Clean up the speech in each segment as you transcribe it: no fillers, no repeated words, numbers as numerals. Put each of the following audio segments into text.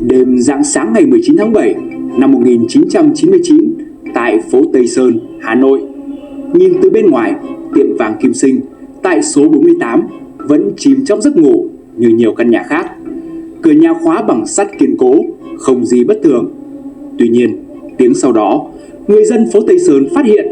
Đêm rạng sáng ngày 19 tháng 7 năm 1999 tại phố Tây Sơn, Hà Nội, nhìn từ bên ngoài, tiệm vàng Kim Sinh tại số 48 vẫn chìm trong giấc ngủ như nhiều căn nhà khác. Cửa nhà khóa bằng sắt kiên cố, không gì bất thường. Tuy nhiên, tiếng sau đó, người dân phố Tây Sơn phát hiện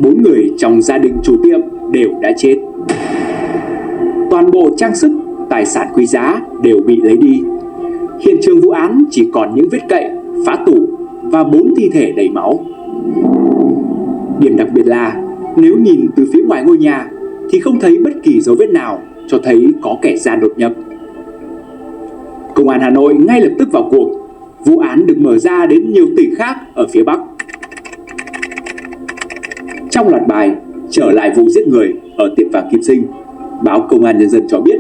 4 người trong gia đình chủ tiệm đều đã chết. Toàn bộ trang sức, tài sản quý giá đều bị lấy đi. Hiện trường vụ án chỉ còn những vết cậy, phá tủ và 4 thi thể đầy máu. Điểm đặc biệt là nếu nhìn từ phía ngoài ngôi nhà thì không thấy bất kỳ dấu vết nào cho thấy có kẻ gian đột nhập. Công an Hà Nội ngay lập tức vào cuộc. Vụ án được mở ra đến nhiều tỉnh khác ở phía Bắc. Trong loạt bài trở lại vụ giết người ở tiệm vàng Kim Sinh, báo Công an Nhân dân cho biết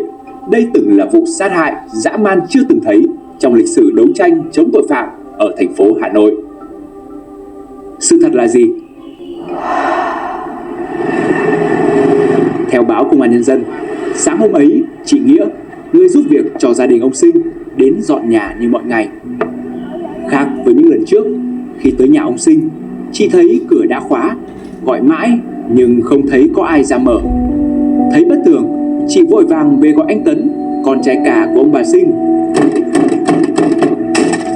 đây từng là vụ sát hại dã man chưa từng thấy trong lịch sử đấu tranh chống tội phạm ở thành phố Hà Nội. Sự thật là gì? Theo báo Công an Nhân dân, sáng hôm ấy, chị Nghĩa, người giúp việc cho gia đình ông Sinh, đến dọn nhà như mọi ngày. Khác với những lần trước, khi tới nhà ông Sinh, chị thấy cửa đã khóa, gọi mãi nhưng không thấy có ai ra mở. Thấy bất thường, chị vội vàng về gọi anh Tấn, con trai cả của ông bà Sinh.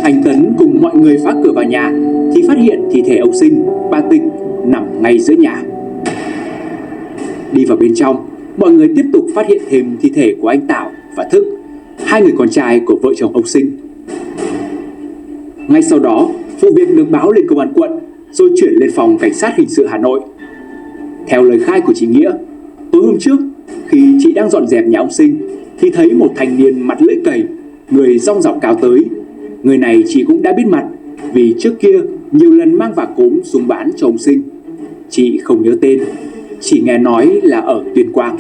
Anh Tấn cùng mọi người phá cửa vào nhà thì phát hiện thi thể ông Sinh, bà Tịnh nằm ngay giữa nhà. Đi vào bên trong, mọi người tiếp tục phát hiện thêm thi thể của anh Tảo và Thức, hai người con trai của vợ chồng ông Sinh. Ngay sau đó, vụ việc được báo lên công an quận rồi chuyển lên phòng cảnh sát hình sự Hà Nội. Theo lời khai của chị Nghĩa, tối hôm trước khi chị đang dọn dẹp nhà ông Sinh thì thấy một thanh niên mặt lưỡi cày, người dong dọc cao tới. Người này chị cũng đã biết mặt vì trước kia nhiều lần mang vả cốm xuống bán cho ông Sinh. Chị không nhớ tên, chỉ nghe nói là ở Tuyên Quang.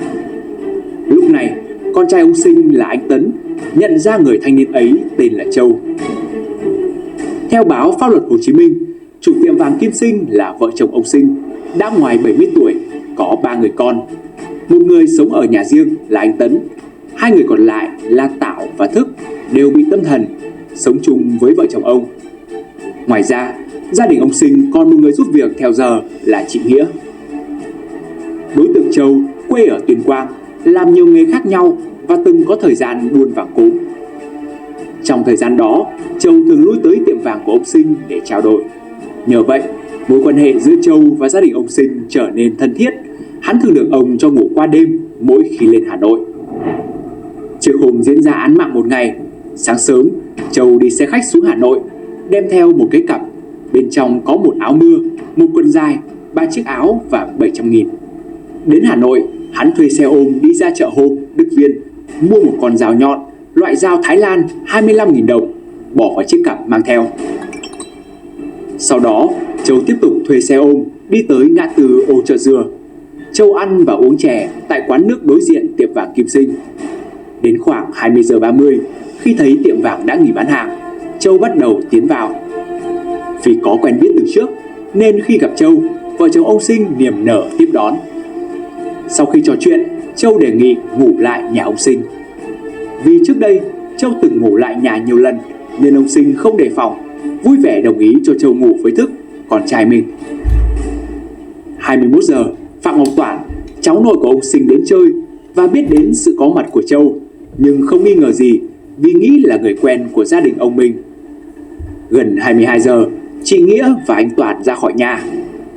Lúc này, con trai ông Sinh là anh Tấn nhận ra người thanh niên ấy tên là Châu. Theo báo Pháp luật Hồ Chí Minh, chủ tiệm vàng Kim Sinh là vợ chồng ông Sinh, đã ngoài 70 tuổi, có 3 người con. Một người sống ở nhà riêng là anh Tấn, hai người còn lại là Tảo và Thức đều bị tâm thần, sống chung với vợ chồng ông. Ngoài ra, gia đình ông Sinh còn một người giúp việc theo giờ là chị Nghĩa. Đối tượng Châu quê ở Tuyên Quang, làm nhiều nghề khác nhau và từng có thời gian buôn vàng cốm. Trong thời gian đó, Châu thường lui tới tiệm vàng của ông Sinh để trao đổi. Nhờ vậy, mối quan hệ giữa Châu và gia đình ông Sinh trở nên thân thiết. Hắn thường được ông cho ngủ qua đêm mỗi khi lên Hà Nội. Trước hôm diễn ra án mạng một ngày, sáng sớm, Châu đi xe khách xuống Hà Nội, đem theo một cái cặp. Bên trong có một áo mưa, một quần dài, 3 chiếc áo và 700.000. Đến Hà Nội, hắn thuê xe ôm đi ra chợ hôm Đức Viên, mua một con dao nhọn, loại dao Thái Lan 25.000 đồng, bỏ vào chiếc cặp mang theo. Sau đó, Châu tiếp tục thuê xe ôm đi tới ngã tư Ô Chợ Dừa. Châu ăn và uống chè tại quán nước đối diện tiệm vàng Kim Sinh. Đến khoảng 20 giờ 30, khi thấy tiệm vàng đã nghỉ bán hàng, Châu bắt đầu tiến vào. Vì có quen biết từ trước nên khi gặp Châu, vợ chồng ông Sinh niềm nở tiếp đón. Sau khi trò chuyện, Châu đề nghị ngủ lại nhà ông Sinh. Vì trước đây Châu từng ngủ lại nhà nhiều lần nên ông Sinh không đề phòng, vui vẻ đồng ý cho Châu ngủ với Thức, con trai mình. 21 giờ, Phạm Ngọc Toản, cháu nội của ông Sinh đến chơi và biết đến sự có mặt của Châu, nhưng không nghi ngờ gì vì nghĩ là người quen của gia đình ông mình. Gần 22 giờ, chị Nghĩa và anh Toản ra khỏi nhà.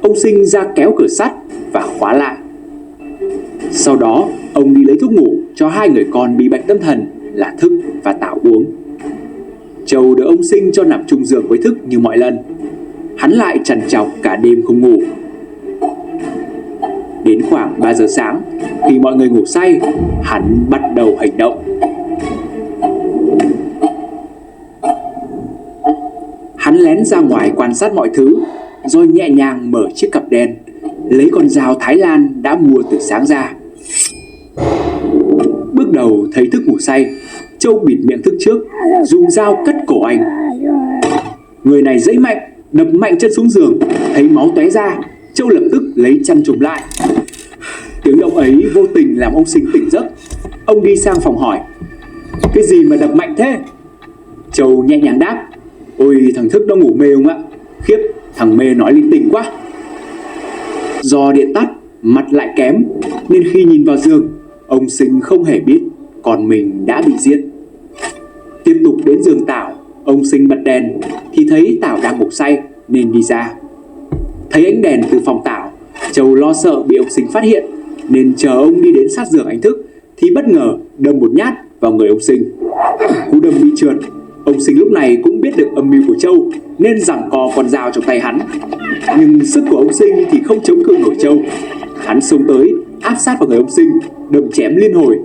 Ông Sinh ra kéo cửa sắt và khóa lại. Sau đó, ông đi lấy thuốc ngủ cho hai người con bị bệnh tâm thần là Thức và Tảo uống. Châu được ông Sinh cho nằm chung giường với Thức như mọi lần. Hắn lại trằn trọc cả đêm không ngủ. Đến khoảng 3 giờ sáng, khi mọi người ngủ say, hắn bắt đầu hành động. Hắn lén ra ngoài quan sát mọi thứ, rồi nhẹ nhàng mở chiếc cặp đen, lấy con dao Thái Lan đã mua từ sáng ra. Bước đầu thấy Thức ngủ say, Châu bịt miệng Thức trước, dùng dao cắt cổ anh. Người này giãy mạnh, đập mạnh chân xuống giường, thấy máu tóe ra, Châu lập tức lấy chăn trùm lại. Tiếng động ấy vô tình làm ông Sinh tỉnh giấc. Ông đi sang phòng hỏi: "Cái gì mà đập mạnh thế?" Châu nhẹ nhàng đáp: Ôi thằng Thức nó ngủ mê ông ạ. Khiếp, thằng mê nói linh tinh quá. Do điện tắt, mặt lại kém, nên khi nhìn vào giường, ông Sinh không hề biết con mình đã bị giết. Tiếp tục đến giường Tảo, ông Sinh bật đèn thì thấy Tảo đang ngủ say nên đi ra. Thấy ánh đèn từ phòng Tảo, Châu lo sợ bị ông Sinh phát hiện nên chờ ông đi đến sát giường anh Thức thì bất ngờ đâm một nhát vào người ông Sinh. Cú đâm bị trượt, ông Sinh lúc này cũng biết được âm mưu của Châu nên giằng co con dao trong tay hắn. Nhưng sức của ông Sinh thì không chống cự nổi Châu. Hắn xông tới áp sát vào người ông Sinh, đâm chém liên hồi.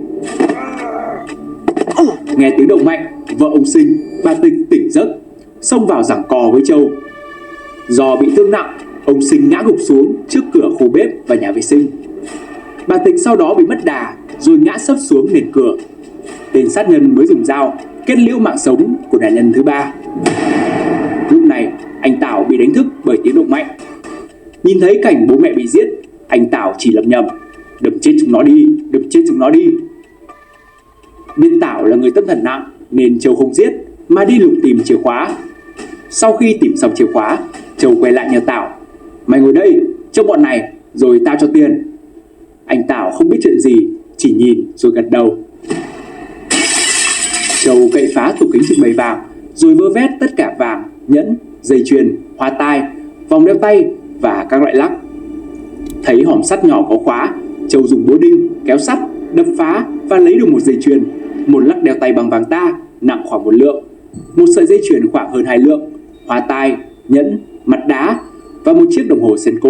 Nghe tiếng động mạnh, vợ ông Sinh, bà Tịch tỉnh giấc, xông vào giằng co với Châu. Do bị thương nặng, ông Sinh ngã gục xuống trước cửa khu bếp và nhà vệ sinh. Bà Tịch sau đó bị mất đà rồi ngã sấp xuống nền cửa. Tên sát nhân mới dùng dao kết liễu mạng sống của nạn nhân thứ ba. Lúc này anh Tảo bị đánh thức bởi tiếng động mạnh. Nhìn thấy cảnh bố mẹ bị giết, anh Tảo chỉ lẩm nhẩm: đâm chết chúng nó đi, đâm chết chúng nó đi. Biết Tảo là người tâm thần nặng nên Châu không giết mà đi lục tìm chìa khóa. Sau khi tìm xong chìa khóa, Châu quay lại nhờ Tảo: mày ngồi đây trông bọn này rồi tao cho tiền. Anh Tảo không biết chuyện gì, chỉ nhìn rồi gật đầu. Châu cậy phá tủ kính trưng bày vàng rồi vơ vét tất cả vàng, nhẫn, dây chuyền, hoa tai, vòng đeo tay và các loại lắc. Thấy hòm sắt nhỏ có khóa, Châu dùng búa đinh kéo sắt đập phá và lấy được một dây chuyền, một lắc đeo tay bằng vàng ta nặng khoảng 1 lượng, một sợi dây chuyền khoảng hơn 2 lượng, hoa tai, nhẫn, mặt đá và một chiếc đồng hồ Seiko.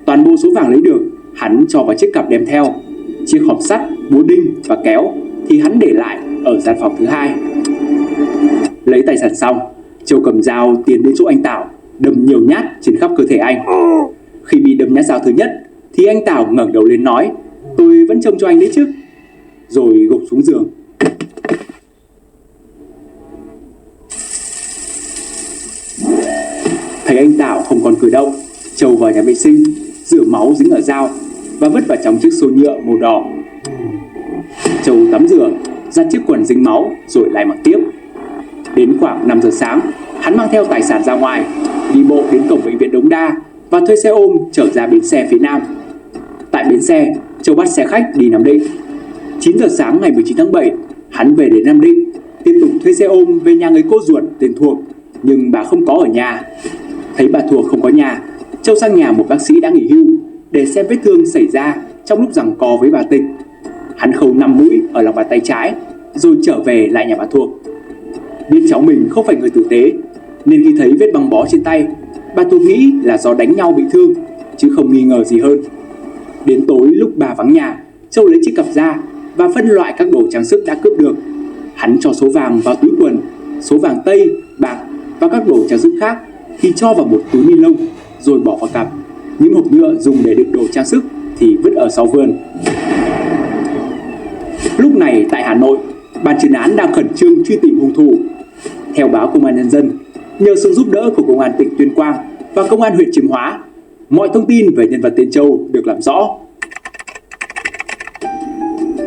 Toàn bộ số vàng lấy được hắn cho vào chiếc cặp đem theo. Chiếc hòm sắt, búa đinh và kéo thì hắn để lại ở gian phòng thứ hai. Lấy tài sản xong, Châu cầm dao tiến đến chỗ anh Tảo, đâm nhiều nhát trên khắp cơ thể anh. Khi bị đâm nhát dao thứ nhất thì anh Tảo ngẩng đầu lên nói: tôi vẫn trông cho anh đấy chứ, rồi gục xuống giường. Thấy anh Tảo không còn cử động, Châu vào nhà vệ sinh rửa máu dính ở dao và vứt vào trong chiếc xô nhựa màu đỏ. Châu tắm rửa, giặt chiếc quần dính máu rồi lại mặc tiếp. Đến khoảng 5 giờ sáng, hắn mang theo tài sản ra ngoài, đi bộ đến cổng bệnh viện Đống Đa và thuê xe ôm trở ra bến xe phía Nam. Tại bến xe, Châu bắt xe khách đi Nam Định. 9 giờ sáng ngày 19 tháng 7, hắn về đến Nam Định, tiếp tục thuê xe ôm về nhà người cô ruột tên Thuộc, nhưng bà không có ở nhà. Thấy bà Thuộc không có nhà, Châu sang nhà một bác sĩ đã nghỉ hưu để xem vết thương xảy ra trong lúc giằng co với bà Tịch. Hắn khâu 5 mũi ở lòng bàn tay trái rồi trở về lại nhà bà Thuộc. Biết cháu mình không phải người tử tế nên khi thấy vết băng bó trên tay, bà Thuộc nghĩ là do đánh nhau bị thương chứ không nghi ngờ gì hơn. Đến tối lúc bà vắng nhà, Châu lấy chiếc cặp ra và phân loại các đồ trang sức đã cướp được. Hắn cho số vàng vào túi quần, số vàng tây, bạc và các đồ trang sức khác thì cho vào một túi ni lông rồi bỏ vào cặp. Những hộp nhựa dùng để đựng đồ trang sức thì vứt ở sau vườn. Lúc này tại Hà Nội, ban chuyên án đang khẩn trương truy tìm hung thủ. Theo báo Công an Nhân dân, nhờ sự giúp đỡ của Công an tỉnh Tuyên Quang và Công an huyện Chiêm Hóa, mọi thông tin về nhân vật tên Châu được làm rõ.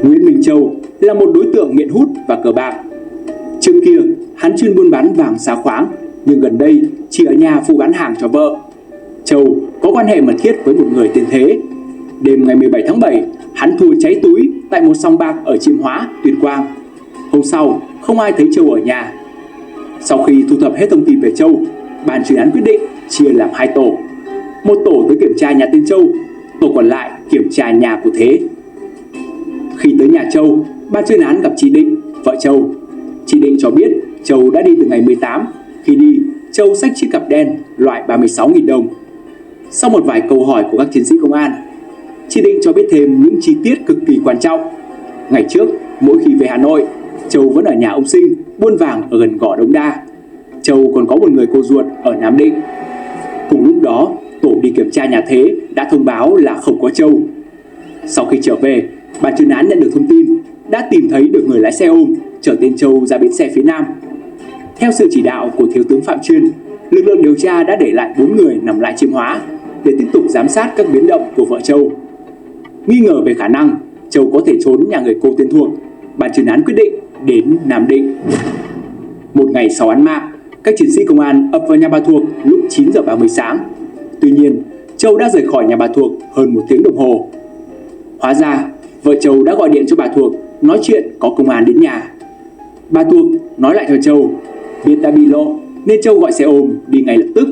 Nguyễn Minh Châu là một đối tượng nghiện hút và cờ bạc. Trước kia, hắn chuyên buôn bán vàng xá khoáng, nhưng gần đây chỉ ở nhà phụ bán hàng cho vợ. Châu có quan hệ mật thiết với một người tên Thế. Đêm ngày 17 tháng 7, hắn thua cháy túi tại một sòng bạc ở Chiêm Hóa, Tuyên Quang. Hôm sau, không ai thấy Châu ở nhà. Sau khi thu thập hết thông tin về Châu, ban chuyên án quyết định chia làm 2 tổ. Một tổ tới kiểm tra nhà tên Châu, tổ còn lại kiểm tra nhà của Thế. Khi tới nhà Châu, ban chuyên án gặp chị Định, vợ Châu. Chị Định cho biết Châu đã đi từ ngày 18. Khi đi, Châu xách chiếc cặp đen loại 36.000 đồng. Sau một vài câu hỏi của các chiến sĩ công an, chị Định cho biết thêm những chi tiết cực kỳ quan trọng. Ngày trước, mỗi khi về Hà Nội, Châu vẫn ở nhà ông Sinh buôn vàng ở gần gò Đống Đa. Châu còn có một người cô ruột ở Nam Định. Cùng lúc đó, tổ đi kiểm tra nhà Thế đã thông báo là không có Châu. Sau khi trở về, ban chuyên án nhận được thông tin đã tìm thấy được người lái xe ôm chở tên Châu ra bến xe phía Nam. Theo sự chỉ đạo của thiếu tướng Phạm Chuyên, lực lượng điều tra đã để lại 4 người nằm lại Chiêm Hóa để tiếp tục giám sát các biến động của vợ Châu. Nghi ngờ về khả năng Châu có thể trốn nhà người cô tên Thuộc, ban chuyên án quyết định đến Nam Định. Một ngày sau án mạng, các chiến sĩ công an ập vào nhà bà Thuộc lúc 9 giờ 30 sáng. Tuy nhiên, Châu đã rời khỏi nhà bà Thuộc hơn 1 tiếng đồng hồ. Hóa ra, vợ Châu đã gọi điện cho bà Thuộc nói chuyện có công an đến nhà. Bà Thuộc nói lại cho Châu biết đã bị lộ nên Châu gọi xe ôm đi ngay lập tức.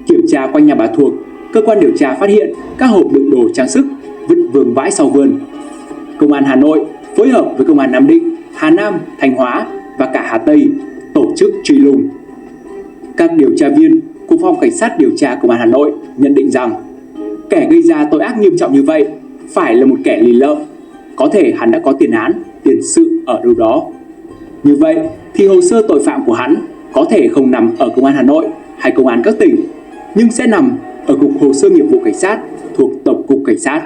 Kiểm tra quanh nhà bà Thuộc, cơ quan điều tra phát hiện các hộp đựng đồ trang sức vứt vương vãi sau vườn. Công an Hà Nội phối hợp với công an Nam Định, Hà Nam, Thanh Hóa và cả Hà Tây tổ chức truy lùng. Các điều tra viên của Phòng Cảnh sát điều tra Công an Hà Nội nhận định rằng kẻ gây ra tội ác nghiêm trọng như vậy phải là một kẻ lì lợm, có thể hắn đã có tiền án, tiền sự ở đâu đó. Như vậy thì hồ sơ tội phạm của hắn có thể không nằm ở Công an Hà Nội hay Công an các tỉnh, nhưng sẽ nằm ở Cục Hồ sơ Nghiệp vụ Cảnh sát thuộc Tổng cục Cảnh sát.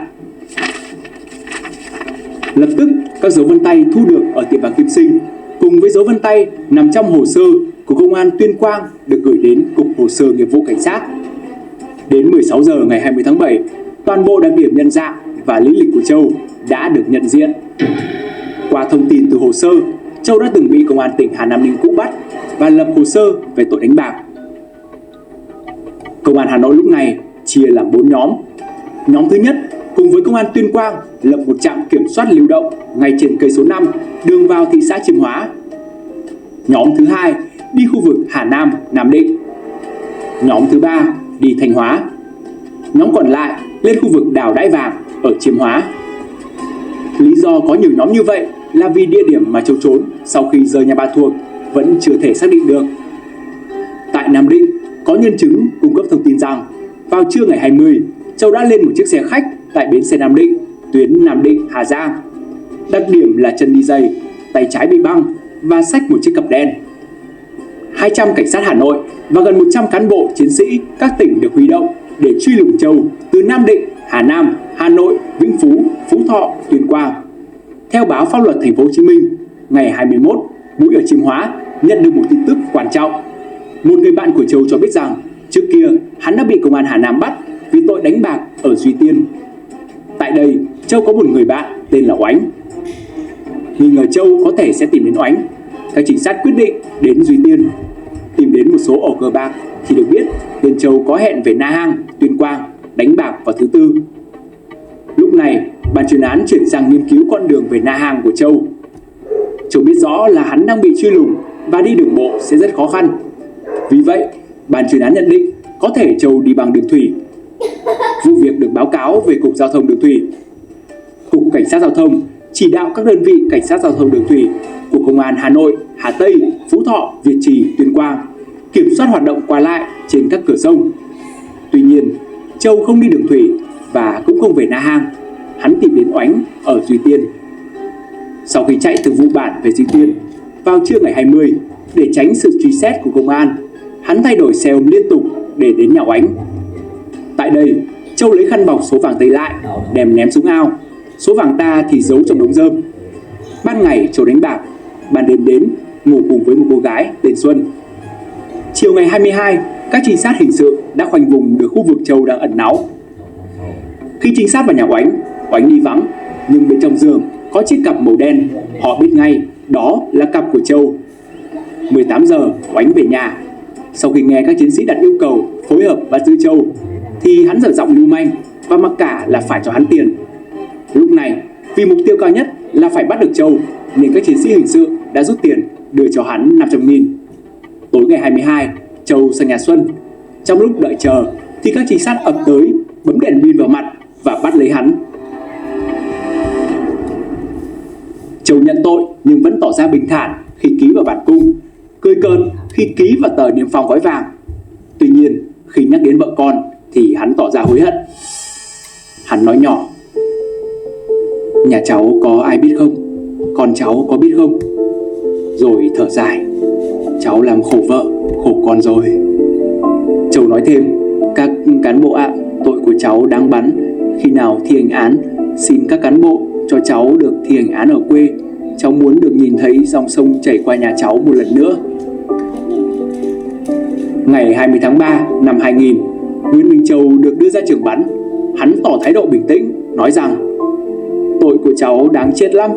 Lập tức, các dấu vân tay thu được ở tiệm vàng Kim Sinh cùng với dấu vân tay nằm trong hồ sơ của Công an Tuyên Quang được gửi đến Cục Hồ sơ Nghiệp vụ Cảnh sát. Đến 16 giờ ngày 20 tháng 7, toàn bộ đặc điểm nhận dạng và lý lịch của Châu đã được nhận diện. Qua thông tin từ hồ sơ, Châu đã từng bị Công an tỉnh Hà Nam Ninh cũ bắt và lập hồ sơ về tội đánh bạc. Công an Hà Nội lúc này chia làm 4 nhóm. Nhóm thứ nhất cùng với Công an Tuyên Quang lập một trạm kiểm soát lưu động ngay trên cây số 5 đường vào thị xã Chiêm Hóa. Nhóm thứ hai đi khu vực Hà Nam, Nam Định. Nhóm thứ ba đi Thanh Hóa. Nhóm còn lại lên khu vực đào Đãi Vàng ở Chiêm Hóa. Lý do có nhiều nhóm như vậy là vì địa điểm mà Châu trốn sau khi rời nhà bà Thuộc vẫn chưa thể xác định được. Tại Nam Định, có nhân chứng cung cấp thông tin rằng vào trưa ngày 20, Châu đã lên một chiếc xe khách tại bến xe Nam Định, tuyến Nam Định, Hà Giang. Đặc điểm là chân đi giày, tay trái bị băng và xách một chiếc cặp đen. 200 cảnh sát Hà Nội và gần 100 cán bộ chiến sĩ các tỉnh được huy động để truy lùng Châu từ Nam Định, Hà Nam, Hà Nội, Vĩnh Phú, Phú Thọ, Tuyên Quang. Theo báo Pháp luật Thành phố Hồ Chí Minh, ngày 21, mũi ở Chiêm Hóa nhận được một tin tức quan trọng. Một người bạn của Châu cho biết rằng trước kia hắn đã bị công an Hà Nam bắt vì tội đánh bạc ở Duy Tiên. Tại đây, Châu có một người bạn tên là Oánh. Nghi ngờ Châu có thể sẽ tìm đến Oánh, các trinh sát quyết định đến Duy Tiên. Tìm đến một số ổ cờ bạc thì được biết tên Châu có hẹn về Na Hàng, Tuyên Quang đánh bạc vào thứ Tư. Lúc này, ban chuyên án chuyển sang nghiên cứu con đường về Na Hàng của Châu. Châu biết rõ là hắn đang bị truy lùng và đi đường bộ sẽ rất khó khăn. Vì vậy, ban chuyên án nhận định có thể Châu đi bằng đường thủy. Vụ việc được báo cáo về Cục Giao thông Đường thủy. Cục Cảnh sát Giao thông chỉ đạo các đơn vị Cảnh sát Giao thông Đường thủy của Công an Hà Nội, Hà Tây, Phú Thọ, Việt Trì, Tuyên Quang kiểm soát hoạt động qua lại trên các cửa sông. Tuy nhiên, Châu không đi đường thủy và cũng không về Na Hàng. Hắn tìm đến Oánh ở Duy Tiên. Sau khi chạy từ Vụ Bản về Duy Tiên, vào trưa ngày 20, để tránh sự truy xét của công an, hắn thay đổi xe ôm liên tục để đến nhà Oánh. Tại đây, Châu lấy khăn bọc số vàng tây lại, đem ném xuống ao. Số vàng ta thì giấu trong đống rơm. Ban ngày Châu đánh bạc, ban đêm đến ngủ cùng với một cô gái tên Xuân. Chiều ngày 22, các trinh sát hình sự đã khoanh vùng được khu vực Châu đang ẩn náu. Khi trinh sát vào nhà Oánh, Oánh đi vắng, nhưng bên trong giường có chiếc cặp màu đen. Họ biết ngay đó là cặp của Châu. 18 giờ, Oánh về nhà. Sau khi nghe các chiến sĩ đặt yêu cầu phối hợp bắt giữ Châu, thì hắn dở giọng lưu manh và mặc cả là phải cho hắn tiền. Lúc này, vì mục tiêu cao nhất là phải bắt được Châu, nên các chiến sĩ hình sự đã rút tiền đưa cho hắn 500.000. Tối ngày 22, Châu sang nhà Xuân. Trong lúc đợi chờ thì các trinh sát ập tới, bấm đèn pin vào mặt và bắt lấy hắn. Châu nhận tội nhưng vẫn tỏ ra bình thản khi ký vào bản cung, cười cợt khi ký vào tờ niêm phong gói vàng. Tuy nhiên, khi nhắc đến vợ con thì hắn tỏ ra hối hận. Hắn nói nhỏ: "Nhà cháu có ai biết không? Con cháu có biết không?" Rồi thở dài: "Cháu làm khổ vợ, khổ con rồi." Châu nói thêm: "Các cán bộ ạ, tội của cháu đáng bắn. Khi nào thi hành án, xin các cán bộ cho cháu được thi hành án ở quê. Cháu muốn được nhìn thấy dòng sông chảy qua nhà cháu một lần nữa." Ngày 20 tháng 3 năm 2000, Nguyễn Minh Châu được đưa ra trường bắn. Hắn tỏ thái độ bình tĩnh, nói rằng: "Tội của cháu đáng chết lắm."